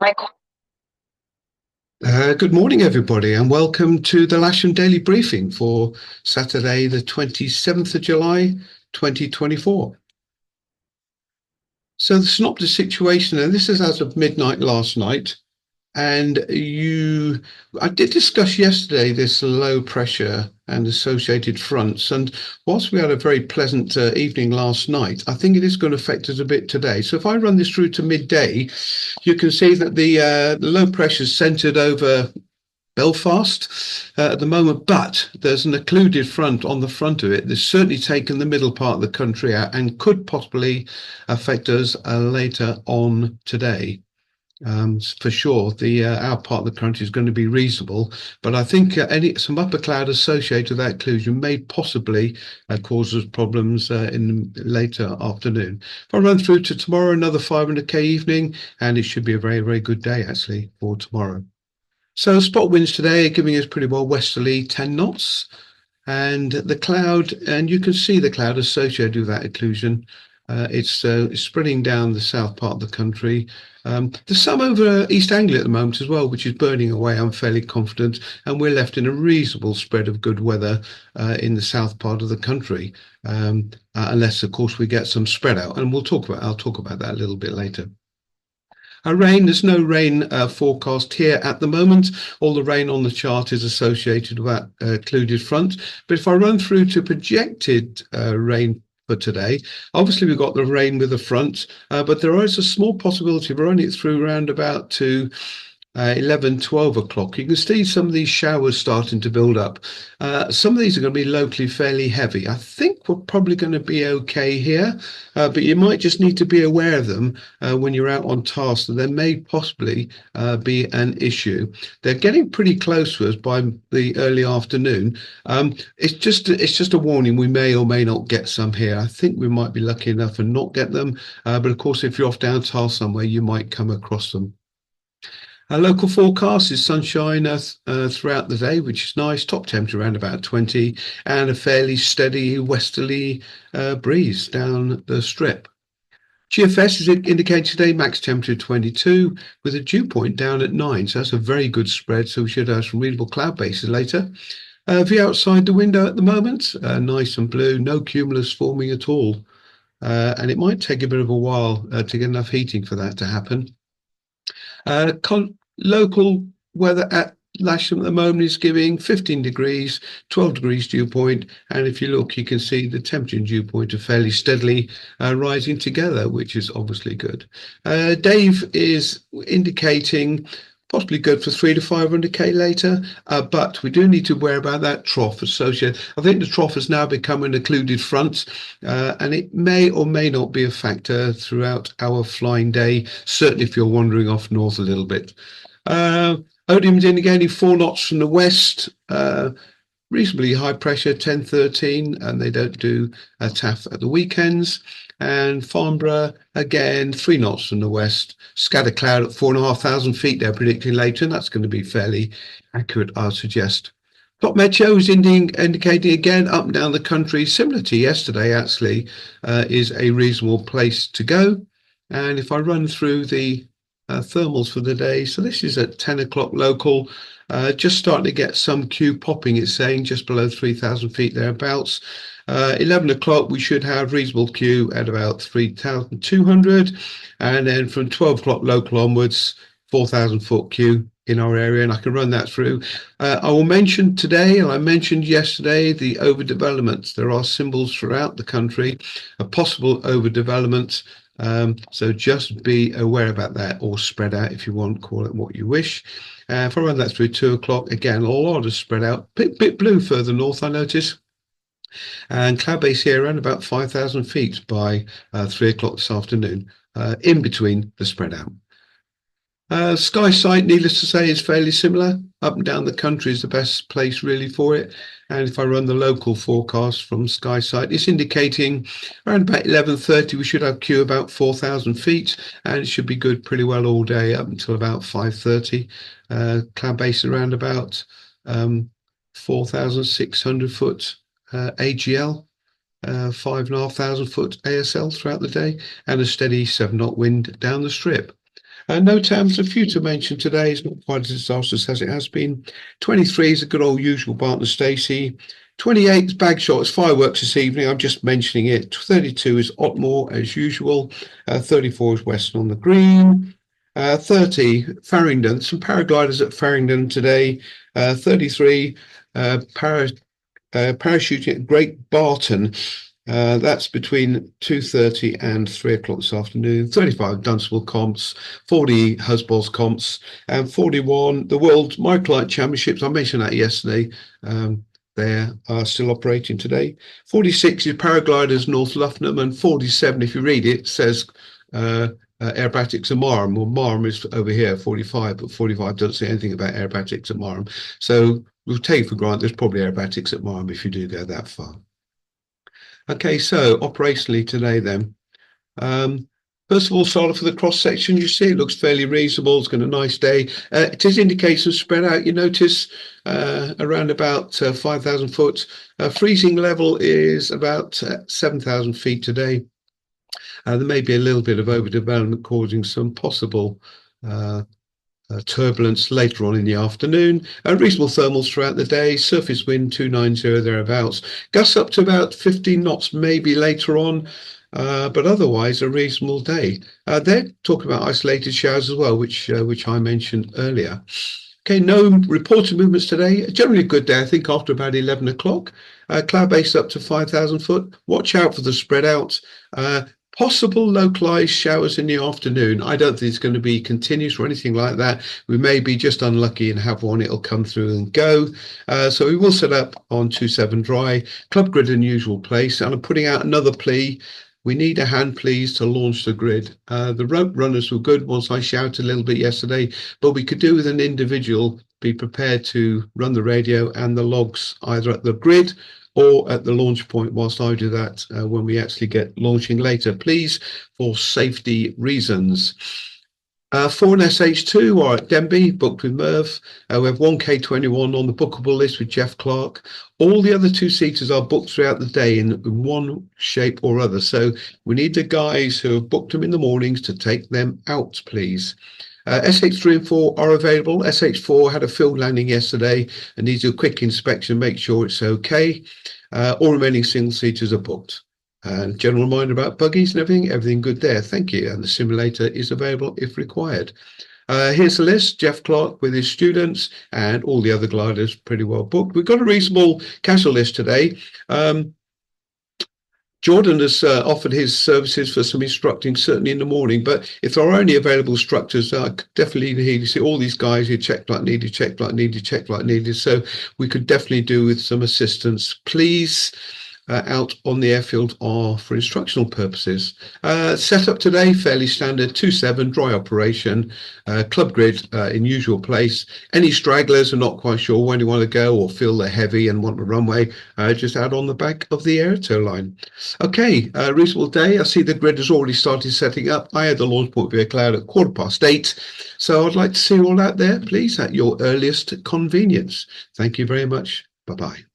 Michael. Good morning, everybody, and welcome to the Lasham Daily Briefing for Saturday, the 27th of July, 2024. So, the synoptic situation, and this is as of midnight last night. I did discuss yesterday this low pressure and associated fronts. And whilst we had a very pleasant evening last night, I think it is going to affect us a bit today. So, if I run this through to midday, you can see that the low pressure is centered over Belfast at the moment, but there's an occluded front on the front of it that's certainly taken the middle part of the country out and could possibly affect us later on today. For sure, the our part of the country is going to be reasonable, but I think some upper cloud associated with that occlusion may possibly cause us problems in the later afternoon. If I run through to tomorrow, another 500k evening, and it should be a very, very good day actually for tomorrow. So spot winds today are giving us pretty well westerly 10 knots, and the cloud, and you can see the cloud associated with that occlusion. It's spreading down the south part of the country. There's some over East Anglia at the moment as well, which is burning away. I'm fairly confident, and we're left in a reasonable spread of good weather in the south part of the country, unless of course we get some spread out, and I'll talk about that a little bit later. There's no rain forecast here at the moment. All the rain on the chart is associated with that occluded front. But if I run through to projected rain for today, obviously we've got the rain with the front, but there is a small possibility we're running it through around about to 11, 12 o'clock. You can see some of these showers starting to build up. Some of these are going to be locally fairly heavy. I think we're probably going to be okay here, but you might just need to be aware of them when you're out on task. There may possibly be an issue. They're getting pretty close to us by the early afternoon. It's just a warning. We may or may not get some here. I think we might be lucky enough and not get them. But of course, if you're off down task somewhere, you might come across them. Our local forecast is sunshine throughout the day, which is nice. Top temperature around about 20, and a fairly steady westerly breeze down the strip. GFS is indicated today max temperature 22 with a dew point down at 9. So that's a very good spread. So we should have some readable cloud bases later. View outside the window at the moment, nice and blue, no cumulus forming at all. And it might take a bit of a while to get enough heating for that to happen. Local weather at Lasham at the moment is giving 15 degrees, 12 degrees dew point, and if you look, you can see the temperature and dew point are fairly steadily rising together, which is obviously good. Dave is indicating possibly good for 3 to 500k later, but we do need to worry about that trough associated. I think the trough has now become an occluded front, and it may or may not be a factor throughout our flying day, certainly if you're wandering off north a little bit. Uh, Odium's indicating 4 knots from the west, reasonably high pressure, 10, 13, and they don't do a TAF at the weekends. And Farnborough, again, 3 knots from the west, scatter cloud at 4,500 feet they're predicting later, and that's going to be fairly accurate, I suggest. Top Meteo is indicating again up and down the country, similar to yesterday actually, is a reasonable place to go. And if I run through the thermals for the day, so this is at 10 o'clock local, just starting to get some Q popping, it's saying just below 3,000 feet thereabouts. 11 o'clock, we should have reasonable Q at about 3,200. And then from 12 o'clock local onwards, 4,000 foot Q in our area. And I can run that through. I will mention today, and I mentioned yesterday, the overdevelopment. There are symbols throughout the country, a possible overdevelopment. So just be aware about that, or spread out if you want, call it what you wish. If I run that through 2 o'clock, again, a lot of spread out, bit blue further north, I notice. And cloud base here around about 5,000 feet by 3 o'clock this afternoon, in between the spread out. Sky sight, needless to say, is fairly similar. Up and down the country is the best place really for it. And if I run the local forecast from Sky sight, it's indicating around about 11:30 we should have Q about 4,000 feet, and it should be good pretty well all day up until about 5:30. Cloud base around about 4,600 foot AGL. 5,500 foot ASL throughout the day, and a steady 7 knot wind down the strip. No Tams, a few to mention today. It's not quite as disastrous as it has been. 23 is a good old usual partner, Stacey. 28 is Bagshot. It's fireworks this evening. I'm just mentioning it. 32 is Otmore, as usual. 34 is Western on the Green. 30, Farringdon. Some paragliders at Farringdon today. 33, parachuting at Great Barton. That's between 2:30 and 3 o'clock this afternoon. 35 Dunstable comps, 40 Husbos comps, and 41 the World Microlight Championships. I mentioned that yesterday. They are still operating today. 46 is Paragliders North Luffenham, and 47, if you read it, says aerobatics at Marham. Well, Marham is over here, 45, but 45 doesn't say anything about aerobatics at Marham. So we'll take for granted there's probably aerobatics at Marham if you do go that far. Okay, so operationally today then. First of all, start for the cross section. You see it looks fairly reasonable. It's got a nice day. It is indicating spread out. You notice around about 5,000 foot. Freezing level is about 7,000 feet today. There may be a little bit of overdevelopment causing some possible turbulence later on in the afternoon. Reasonable thermals throughout the day. Surface wind 290 thereabouts. Gusts up to about 15 knots maybe later on. But otherwise a reasonable day. They're talking about isolated showers as well, which I mentioned earlier. Okay, no reported movements today. Generally a good day, I think, after about 11 o'clock. Cloud base up to 5,000 foot. Watch out for the spread out. Possible localized showers in the afternoon. I don't think it's going to be continuous or anything like that. We may be just unlucky and have one. It'll come through and go. So we will set up on 27 dry. Club grid in usual place. And I'm putting out another plea. We need a hand, please, to launch the grid. The rope runners were good once I shouted a little bit yesterday, but we could do with an individual be prepared to run the radio and the logs either at the grid or at the launch point whilst I do that when we actually get launching later, please, for safety reasons. 4 and SH2 are at Denby, booked with Merv. We have 1K21 on the bookable list with Jeff Clark. All the other two-seaters are booked throughout the day in one shape or other. So we need the guys who have booked them in the mornings to take them out, please. SH3 and 4 are available. SH4 had a field landing yesterday and needs a quick inspection, make sure it's okay. All remaining single-seaters are booked. And general reminder about buggies and everything good there. Thank you. And the simulator is available if required. Here's the list. Jeff Clark with his students and all the other gliders pretty well booked. We've got a reasonable casual list today. Jordan has offered his services for some instructing, certainly in the morning. But if there are only available instructors, I definitely need to see all these guys who check like needed, check like needed, check like needed. So we could definitely do with some assistance. Please. Out on the airfield are for instructional purposes. Setup today, fairly standard, 2-7, dry operation, club grid in usual place. Any stragglers are not quite sure when you want to go or feel they're heavy and want the runway, just out on the back of the air tow line. Okay, reasonable day. I see the grid has already started setting up. I had the launch point via cloud at 8:15. So I'd like to see you all out there, please, at your earliest convenience. Thank you very much. Bye-bye.